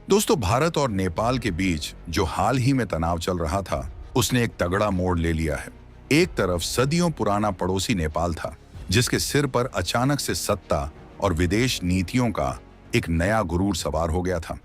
दोस्तों, भारत और नेपाल के बीच जो हाल ही में तनाव चल रहा था, उसने एक तगड़ा मोड़ ले लिया है। एक तरफ सदियों पुराना पड़ोसी नेपाल था, जिसके सिर पर अचानक से सत्ता और विदेश नीतियों का एक नया गुरूर सवार हो गया था।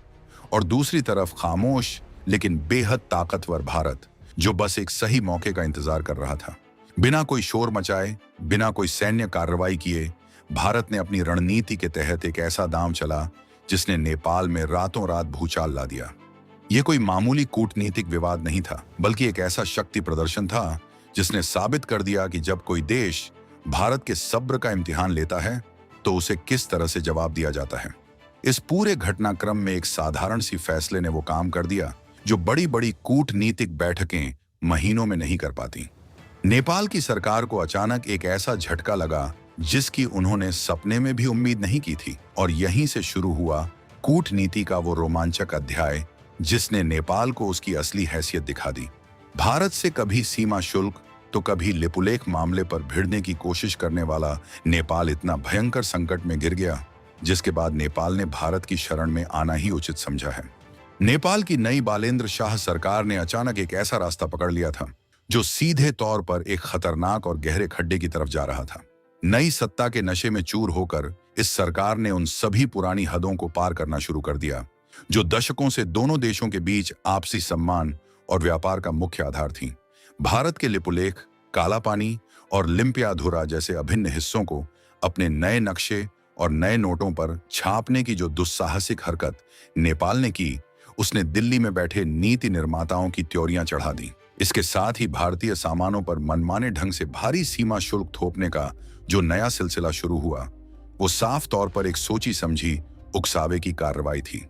और दूसरी तरफ खामोश लेकिन बेहद ताकतवर भारत, जो बस एक सही मौके का इंतजार कर रहा था। बिना कोई शोर मचाए, बिना कोई सैन्य कार्रवाई किए, भारत ने अपनी रणनीति के तहत एक ऐसा दांव चला जिसने नेपाल में रातों रात भूचाल ला दिया। यह कोई मामूली कूटनीतिक विवाद नहीं था, बल्कि एक ऐसा शक्ति प्रदर्शन था जिसने साबित कर दिया कि जब कोई देश भारत के सब्र का इम्तिहान लेता है तो उसे किस तरह से जवाब दिया जाता है। इस पूरे घटनाक्रम में एक साधारण सी फैसले ने वो काम कर दिया जो बड़ी बड़ी कूटनीतिक बैठकें महीनों में नहीं कर पाती। नेपाल की सरकार को अचानक एक ऐसा झटका लगा जिसकी उन्होंने सपने में भी उम्मीद नहीं की थी, और यहीं से शुरू हुआ कूटनीति का वो रोमांचक अध्याय जिसने नेपाल को उसकी असली हैसियत दिखा दी। भारत से कभी सीमा शुल्क तो कभी लिपुलेख मामले पर भिड़ने की कोशिश करने वाला नेपाल इतना भयंकर संकट में गिर गया, जिसके बाद नेपाल ने भारत की शरण में आना ही उचित समझा है। नेपाल की नई बालेंद्र शाह सरकार ने अचानक एक ऐसा रास्ता पकड़ लिया था जो सीधे तौर पर एक खतरनाक और गहरे खड्डे की तरफ जा रहा था। नई सत्ता के नशे में चूर होकर इस सरकार ने उन सभी पुरानी हदों को पार करना शुरू कर दिया जो दशकों से दोनों देशों के बीच आपसी सम्मान और व्यापार का मुख्य आधार थी। भारत के लिपुलेख, काला पानी और लिम्पियाधुरा जैसे अभिन्न हिस्सों को अपने नए नक्शे और नए नोटों पर छापने की जो दुस्साहसिक हरकत नेपाल ने की, उसने दिल्ली में बैठे नीति निर्माताओं की त्योरियां चढ़ा दी। इसके साथ ही भारतीय सामानों पर मनमाने ढंग से भारी सीमा शुल्क थोपने का जो नया सिलसिला शुरू हुआ, वो साफ तौर पर एक सोची समझी उकसावे की कार्रवाई थी।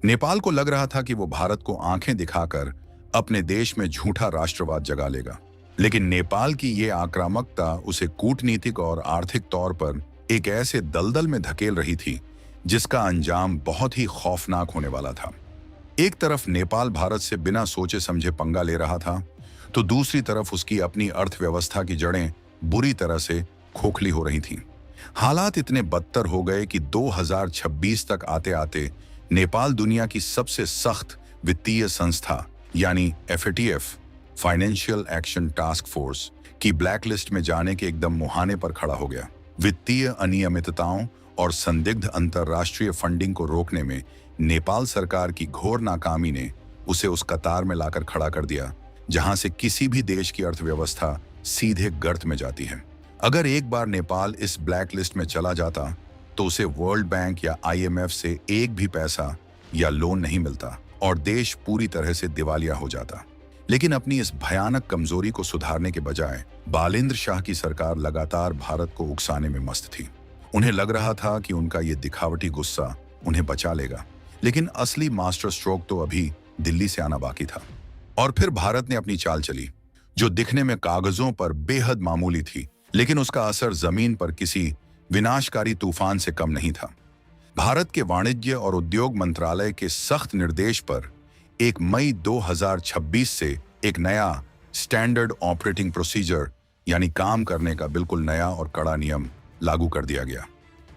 नेपाल को लग रहा था कि वो भारत को आंखें दिखाकर अपने देश में झूठा राष्ट्रवाद जगा लेगा, लेकिन नेपाल की ये आक्रामकता उसे कूटनीतिक और आर्थिक तौर पर एक ऐसे दलदल में धकेल रही थी जिसका अंजाम बहुत ही खौफनाक होने वाला था। एक तरफ नेपाल भारत से बिना सोचे समझे पंगा ले रहा था, तो दूसरी तरफ उसकी अपनी अर्थव्यवस्था की जड़ें बुरी तरह से खोखली हो रही थीं। हालात इतने बदतर हो गए कि 2026 तक आते आते नेपाल दुनिया की सबसे सख्त वित्तीय संस्था यानी FATF financial action task force की ब्लैकलिस्ट में जाने के एकदम मुहाने पर खड़ा हो गया। वित्तीय अनियमितताओं और संदिग्ध अंतर्राष्ट्रीय फंडिंग को रोकने में नेपाल सरकार की घोर नाकामी ने उसे उस कतार में लाकर खड़ा कर दिया जहां से किसी भी देश की अर्थव्यवस्था सीधे गर्त में जाती है। अगर एक बार नेपाल इस ब्लैक लिस्ट में चला जाता तो उसे वर्ल्ड बैंक या IMF से एक भी पैसा या लोन नहीं मिलता और देश पूरी तरह से दिवालिया हो जाता। लेकिन अपनी इस भयानक कमजोरी को सुधारने के बजाय बालेंद्र शाह की सरकार लगातार भारत को उकसाने में मस्त थी। उन्हें लग रहा था कि उनका ये दिखावटी गुस्सा उन्हें बचा लेगा, लेकिन असली मास्टर स्ट्रोक तो अभी दिल्ली से आना बाकी था। और फिर भारत ने अपनी चाल चली, जो दिखने में कागजों पर बेहद मामूली थी, लेकिन उसका असर जमीन पर किसी विनाशकारी तूफान से कम नहीं था। भारत के वाणिज्य और उद्योग मंत्रालय के सख्त निर्देश पर 1 मई 2026 से एक नया स्टैंडर्ड ऑपरेटिंग प्रोसीजर यानी काम करने का बिल्कुल नया और कड़ा नियम लागू कर दिया गया।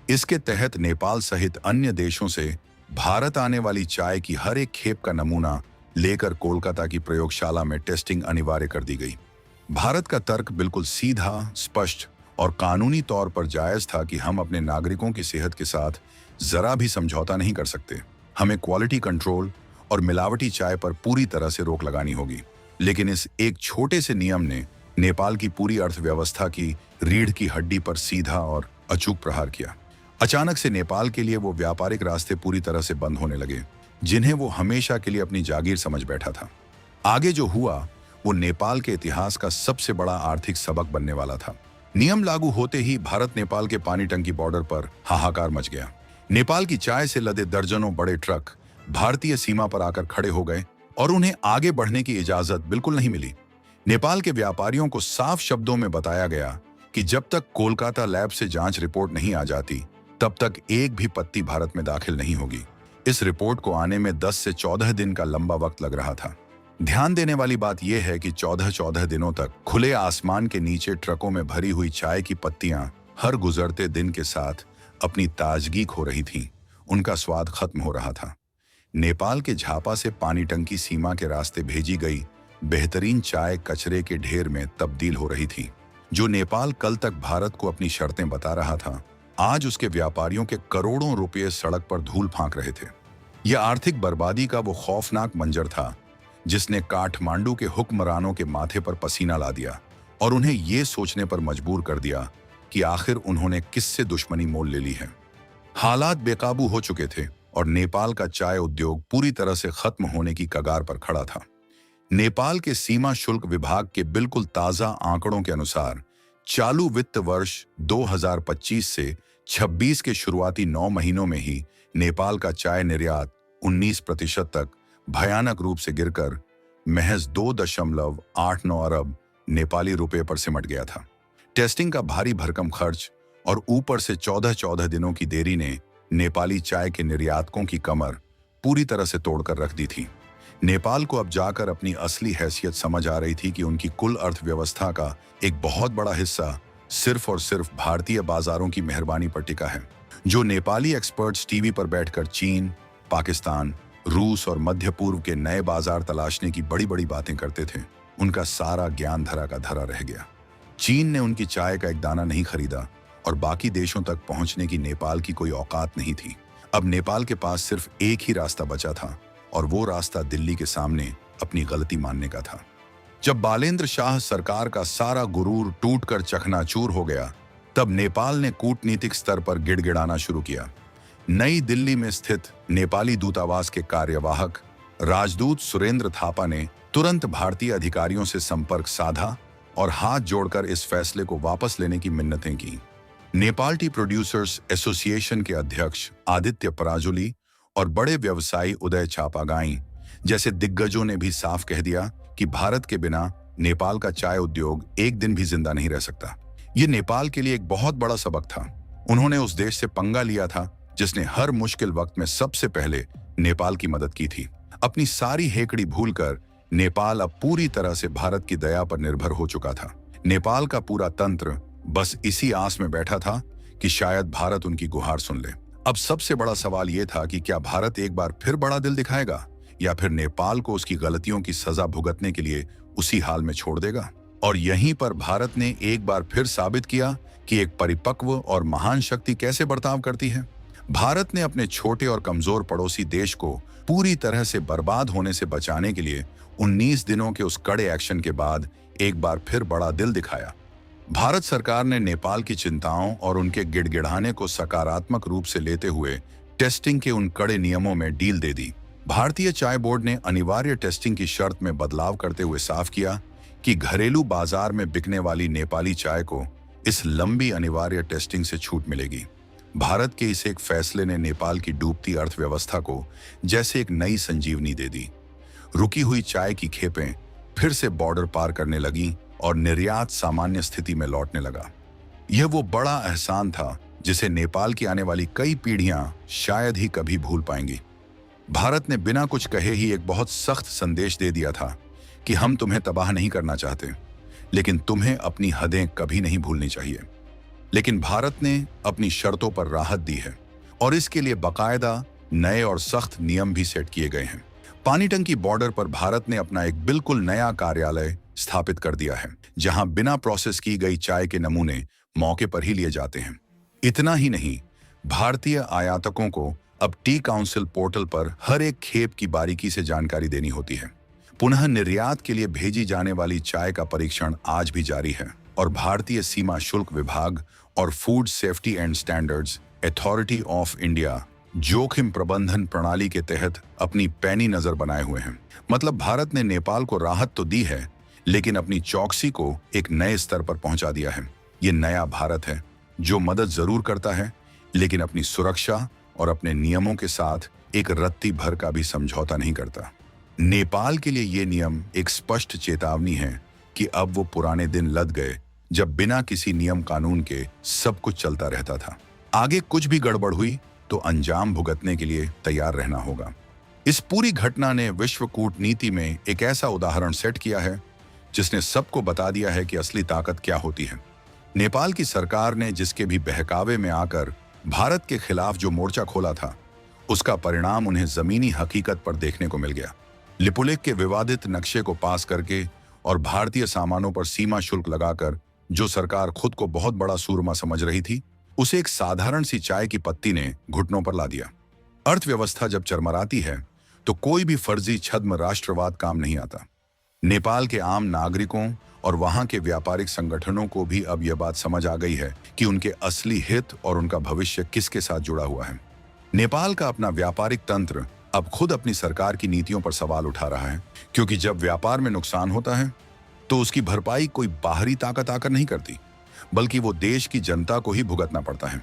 इसके तहत नेपाल सहित अन्य देशों से भारत आने वाली चाय की हर एक खेप का नमूना लेकर कोलकाता की प्रयोगशाला में टेस्टिंग अनिवार्य कर दी गई। भारत का तर्क बिल्कुल सीधा, स्पष्ट और कानूनी तौर पर जायज था कि हम अपने नागरिकों की सेहत के साथ जरा भी समझौता नहीं कर सकते। हमें क्वालिटी कंट्रोल और मिलावटी चाय पर पूरी तरह से रोक लगानी होगी। लेकिन इस एक छोटे से नियम ने नेपाल की पूरी अर्थव्यवस्था की रीढ़ की हड्डी पर सीधा और अचूक प्रहार किया। अचानक से नेपाल के लिए वो व्यापारिक रास्ते पूरी तरह से बंद होने लगे जिन्हें वो हमेशा के लिए अपनी जागीर समझ बैठा था। आगे जो हुआ वो नेपाल के इतिहास का सबसे बड़ा आर्थिक सबक बनने वाला था। नियम लागू होते ही भारत नेपाल के पानी टंकी बॉर्डर पर हाहाकार मच गया। नेपाल की चाय से लदे दर्जनों बड़े ट्रक भारतीय सीमा पर आकर खड़े हो गए और उन्हें आगे बढ़ने की इजाजत बिल्कुल नहीं मिली। नेपाल के व्यापारियों को साफ शब्दों में बताया गया कि जब तक कोलकाता लैब से जांच रिपोर्ट नहीं आ जाती तब तक एक भी पत्ती भारत में दाखिल नहीं होगी। इस रिपोर्ट को आने में 10 से 14 दिन का लंबा वक्त लग रहा था। ध्यान देने वाली बात यह है कि 14 दिनों तक खुले आसमान के नीचे ट्रकों में भरी हुई चाय की पत्तियां हर गुजरते दिन के साथ अपनी ताजगी खो रही थीं। उनका स्वाद खत्म हो रहा था। नेपाल के झापा से पानी टंकी सीमा के रास्ते भेजी गई बेहतरीन चाय कचरे के ढेर में तब्दील हो रही थी। जो नेपाल कल तक भारत को अपनी शर्तें बता रहा था, आज उसके व्यापारियों के करोड़ों रुपए सड़क पर धूल फांक रहे थे। यह आर्थिक बर्बादी का वो खौफनाक मंजर था जिसने काठमांडू के हुक्मरानों के माथे पर पसीना ला दिया और उन्हें यह सोचने पर मजबूर कर दिया कि आखिर उन्होंने किससे दुश्मनी मोल ले ली है। हालात बेकाबू हो चुके थे और नेपाल का चाय उद्योग पूरी तरह से खत्म होने की कगार पर खड़ा था। नेपाल के सीमा शुल्क विभाग के बिल्कुल ताजा आंकड़ों के अनुसार चालू वित्त वर्ष 2025 से 26 के शुरुआती 9 महीनों में ही नेपाल का चाय निर्यात 19% तक भयानक रूप से गिरकर महज 2.89 अरब नेपाली रुपए पर सिमट गया था। टेस्टिंग का भारी भरकम खर्च और ऊपर से 14 दिनों की देरी ने नेपाली चाय के निर्यातकों की कमर पूरी तरह से तोड़कर रख दी थी। नेपाल को अब जाकर अपनी असली हैसियत समझ आ रही थी कि उनकी कुल अर्थव्यवस्था का एक बहुत बड़ा हिस्सा सिर्फ और सिर्फ भारतीय बाजारों की मेहरबानी पर टिका है। जो नेपाली एक्सपर्ट्स टीवी पर बैठकर चीन, पाकिस्तान, रूस और मध्य पूर्व के नए बाजार तलाशने की बड़ी बड़ी बातें करते थे, उनका सारा ज्ञान धरा का धरा रह गया। चीन ने उनकी चाय का एक दाना नहीं खरीदा और बाकी देशों तक पहुंचने की नेपाल की कोई औकात नहीं थी। अब नेपाल के पास सिर्फ एक ही रास्ता बचा था और वो रास्ता दिल्ली के सामने अपनी गलती मानने का था। जब बालेंद्र शाह सरकार का सारा गुरूर टूटकर चकनाचूर हो गया, तब नेपाल ने कूटनीतिक स्तर पर गिड़गिड़ाना शुरू किया। नई दिल्ली में स्थित नेपाली दूतावास के कार्यवाहक राजदूत सुरेंद्र थापा ने तुरंत भारतीय अधिकारियों से संपर्क साधा और हाथ जोड़कर इस फैसले को वापस लेने की मिन्नतें की। नेपाल टी प्रोड्यूसर्स एसोसिएशन के अध्यक्ष आदित्य पराजुली और बड़े व्यवसायी उदय चापागाई जैसे दिग्गजों ने भी साफ कह दिया कि भारत के बिना नेपाल का चाय उद्योग एक दिन भी जिंदा नहीं रह सकता। ये नेपाल के लिए एक बहुत बड़ा सबक था। उन्होंने उस देश से पंगा लिया था जिसने हर मुश्किल वक्त में सबसे पहले नेपाल की मदद की थी। अपनी सारी हेकड़ी भूलकर नेपाल अब पूरी तरह से भारत की दया पर निर्भर हो चुका था। नेपाल का पूरा तंत्र बस इसी आस में बैठा था कि शायद भारत उनकी गुहार सुन ले। अब सबसे बड़ा सवाल यह था कि क्या भारत एक बार फिर बड़ा दिल दिखाएगा या फिर नेपाल को उसकी गलतियों की सजा भुगतने के लिए उसी हाल में छोड़ देगा। और यहीं पर भारत ने एक बार फिर साबित किया कि एक परिपक्व और महान शक्ति कैसे बर्ताव करती है। भारत ने अपने छोटे और कमजोर पड़ोसी देश को पूरी तरह से बर्बाद होने से बचाने के लिए 19 दिनों के उस कड़े एक्शन के बाद एक बार फिर बड़ा दिल दिखाया। भारत सरकार ने नेपाल की चिंताओं और उनके गिड़गिड़ाने को सकारात्मक रूप से लेते हुए टेस्टिंग के उन कड़े नियमों में डील दे दी। भारतीय चाय बोर्ड ने अनिवार्य टेस्टिंग की शर्त में बदलाव करते हुए साफ किया कि घरेलू बाजार में बिकने वाली नेपाली चाय को इस लंबी अनिवार्य टेस्टिंग से छूट मिलेगी। भारत के इस एक फैसले ने नेपाल की डूबती अर्थव्यवस्था को जैसे एक नई संजीवनी दे दी। रुकी हुई चाय की खेपें फिर से बॉर्डर पार करने लगी और निर्यात सामान्य स्थिति में लौटने लगा। यह वो बड़ा एहसान था जिसे नेपाल की आने वाली कई पीढ़ियां शायद ही कभी भूल पाएंगी। भारत ने बिना कुछ कहे ही एक बहुत सख्त संदेश दे दिया था कि हम तुम्हें तबाह नहीं करना चाहते, लेकिन तुम्हें अपनी हदें कभी नहीं भूलनी चाहिए। लेकिन भारत ने अपनी शर्तों पर राहत दी है और इसके लिए बाकायदा नए और सख्त नियम भी सेट किए गए हैं। पानी टंकी बॉर्डर पर भारत ने अपना एक बिल्कुल नया कार्यालय स्थापित कर दिया है, जहां बिना प्रोसेस की गई चाय के नमूने मौके पर ही लिए जाते हैं। इतना ही नहीं, भारतीय आयातकों को अब टी काउंसिल पोर्टल पर हर एक खेप की बारीकी से जानकारी देनी होती है। पुनः निर्यात के लिए भेजी जाने वाली चाय का परीक्षण आज भी जारी है और भारतीय सीमा शुल्क विभाग और food safety and standards authority of India जोखिम प्रबंधन प्रणाली के तहत अपनी पैनी नजर बनाए हुए हैं। मतलब भारत ने नेपाल को राहत तो दी है, लेकिन अपनी चौकसी को एक नए स्तर पर पहुंचा दिया है। ये नया भारत है जो मदद जरूर करता है, लेकिन अपनी सुरक्षा और अपने नियमों के साथ एक रत्ती भर का भी समझौता नहीं करता। नेपाल के लिए ये नियम एक स्पष्ट चेतावनी है कि अब वो पुराने दिन लद गए जब बिना किसी नियम कानून के सब कुछ चलता रहता था। आगे कुछ भी गड़बड़ हुई तो अंजाम भुगतने के लिए तैयार रहना होगा। इस पूरी घटना ने विश्व कूटनीति में एक ऐसा उदाहरण सेट किया है जिसने सबको बता दिया है कि असली ताकत क्या होती है। नेपाल की सरकार ने जिसके भी बहकावे में आकर भारत के खिलाफ जो मोर्चा खोला था, उसका परिणाम उन्हें जमीनी हकीकत पर देखने को मिल गया। लिपुलेख के विवादित नक्शे को पास करके और भारतीय सामानों पर सीमा शुल्क लगाकर जो सरकार खुद को बहुत बड़ा सूरमा समझ रही थी, उसे एक साधारण सी चाय की पत्ती ने घुटनों पर ला दिया। अर्थव्यवस्था जब चरमराती है तो कोई भी फर्जी छद्म राष्ट्रवाद काम नहीं आता। नेपाल के आम नागरिकों और वहां के व्यापारिक संगठनों को भी अब यह बात समझ आ गई है कि उनके असली हित और उनका भविष्य किसके साथ जुड़ा हुआ है। नेपाल का अपना व्यापारिक तंत्र अब खुद अपनी सरकार की नीतियों पर सवाल उठा रहा है, क्योंकि जब व्यापार में नुकसान होता है तो उसकी भरपाई कोई बाहरी ताकत आकर नहीं करती, बल्कि वो देश की जनता को ही भुगतना पड़ता है।